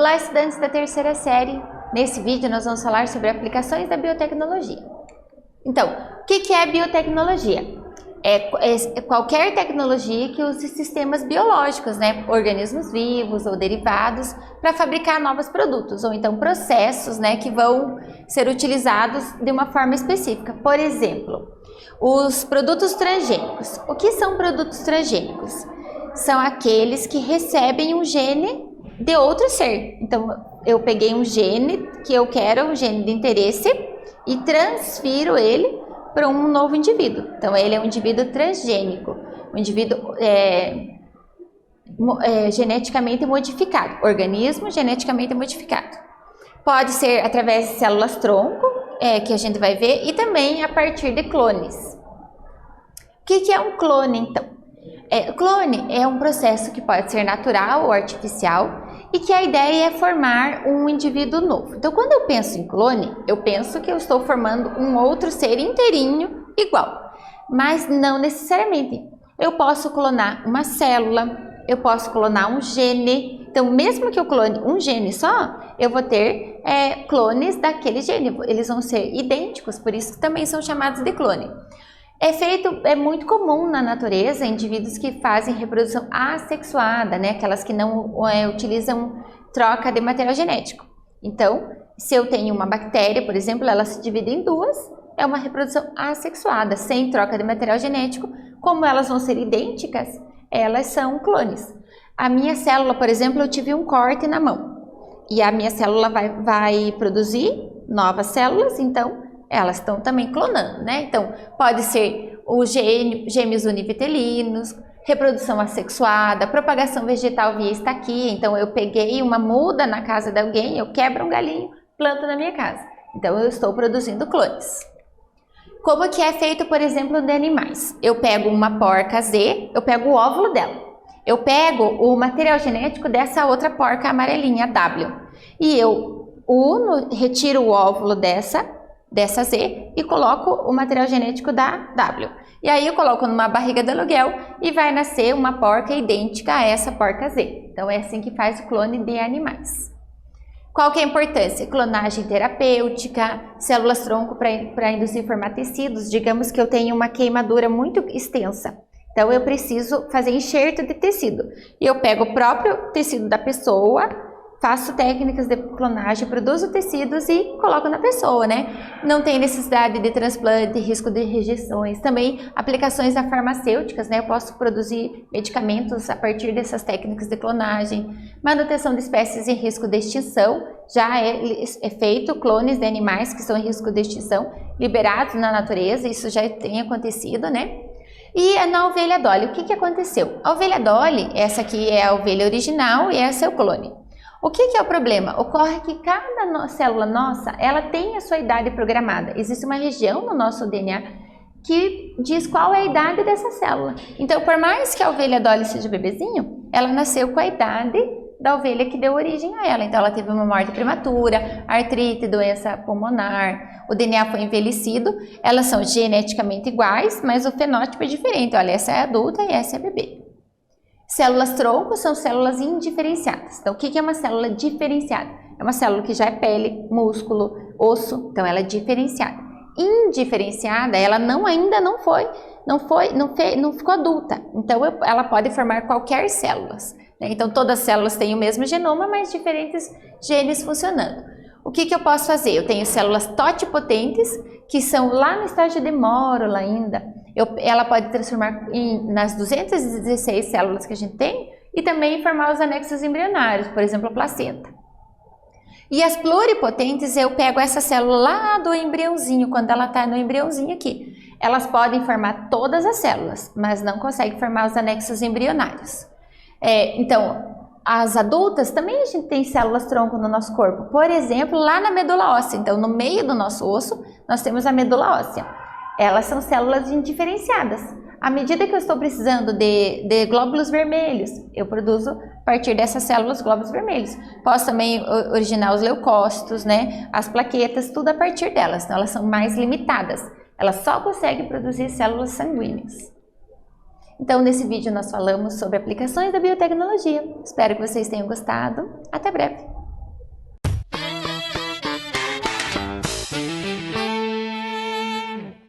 Olá, estudantes da terceira série. Nesse vídeo nós vamos falar sobre aplicações da biotecnologia. Então, o que é biotecnologia? É qualquer tecnologia que use sistemas biológicos, né, organismos vivos ou derivados, para fabricar novos produtos, ou então processos, né, que vão ser utilizados de uma forma específica. Por exemplo, os produtos transgênicos. O que são produtos transgênicos? São aqueles que recebem um gene de outro ser. Então, eu peguei um gene que eu quero, um gene de interesse, e transfiro ele para um novo indivíduo. Então, ele é um indivíduo transgênico, um indivíduo geneticamente modificado, organismo geneticamente modificado. Pode ser através de células-tronco, que a gente vai ver, e também a partir de clones. O que é um clone, então? Clone é um processo que pode ser natural ou artificial e que a ideia é formar um indivíduo novo. Então, quando eu penso em clone, eu penso que eu estou formando um outro ser inteirinho igual, mas não necessariamente. Eu posso clonar uma célula, eu posso clonar um gene. Então, mesmo que eu clone um gene só, eu vou ter clones daquele gene. Eles vão ser idênticos, por isso que também são chamados de clone. É muito comum na natureza indivíduos que fazem reprodução assexuada, né? Aquelas que não utilizam troca de material genético. Então, se eu tenho uma bactéria, por exemplo, ela se divide em duas, é uma reprodução assexuada, sem troca de material genético. Como elas vão ser idênticas, elas são clones. A minha célula, por exemplo, eu tive um corte na mão, e a minha célula vai produzir novas células, então elas estão também clonando, né? Então, pode ser os gêmeos univitelinos, reprodução assexuada, propagação vegetal via estaquia. Então, eu peguei uma muda na casa de alguém, eu quebro um galinho, planto na minha casa. Então, eu estou produzindo clones. Como que é feito, por exemplo, de animais? Eu pego uma porca Z, eu pego o óvulo dela. Eu pego o material genético dessa outra porca amarelinha, W. E eu retiro o óvulo dessa Z e coloco o material genético da W. E aí eu coloco numa barriga de aluguel e vai nascer uma porca idêntica a essa porca Z. Então é assim que faz o clone de animais. Qual que é a importância? Clonagem terapêutica, células-tronco para induzir formar tecidos. Digamos que eu tenho uma queimadura muito extensa. Então eu preciso fazer enxerto de tecido. E eu pego o próprio tecido da pessoa, faço técnicas de clonagem, produzo tecidos e coloco na pessoa, né? Não tem necessidade de transplante, risco de rejeições. Também aplicações farmacêuticas, né? Eu posso produzir medicamentos a partir dessas técnicas de clonagem. Manutenção de espécies em risco de extinção. Já é feito clones de animais que estão em risco de extinção, liberados na natureza, isso já tem acontecido, né? E na ovelha Dolly, o que aconteceu? A ovelha Dolly, essa aqui é a ovelha original e essa é o clone. O que é o problema? Ocorre que cada célula nossa, ela tem a sua idade programada. Existe uma região no nosso DNA que diz qual é a idade dessa célula. Então, por mais que a ovelha Dolly seja bebezinho, ela nasceu com a idade da ovelha que deu origem a ela. Então, ela teve uma morte prematura, artrite, doença pulmonar, o DNA foi envelhecido. Elas são geneticamente iguais, mas o fenótipo é diferente. Olha, essa é adulta e essa é bebê. Células-tronco são células indiferenciadas. Então, o que é uma célula diferenciada? É uma célula que já é pele, músculo, osso, então ela é diferenciada. Indiferenciada, ela ainda não ficou adulta. Então, ela pode formar qualquer células, né? Então, todas as células têm o mesmo genoma, mas diferentes genes funcionando. O que eu posso fazer? Eu tenho células totipotentes, que são lá no estágio de mórula ainda. Ela pode transformar nas 216 células que a gente tem e também formar os anexos embrionários, por exemplo, a placenta. E as pluripotentes, eu pego essa célula lá do embriãozinho, quando ela está no embriãozinho aqui. Elas podem formar todas as células, mas não conseguem formar os anexos embrionários. Então, as adultas também a gente tem células-tronco no nosso corpo. Por exemplo, lá na medula óssea. Então, no meio do nosso osso, nós temos a medula óssea. Elas são células indiferenciadas. À medida que eu estou precisando de glóbulos vermelhos, eu produzo a partir dessas células glóbulos vermelhos. Posso também originar os leucócitos, né? As plaquetas, tudo a partir delas. Então, elas são mais limitadas. Elas só conseguem produzir células sanguíneas. Então, nesse vídeo nós falamos sobre aplicações da biotecnologia. Espero que vocês tenham gostado. Até breve!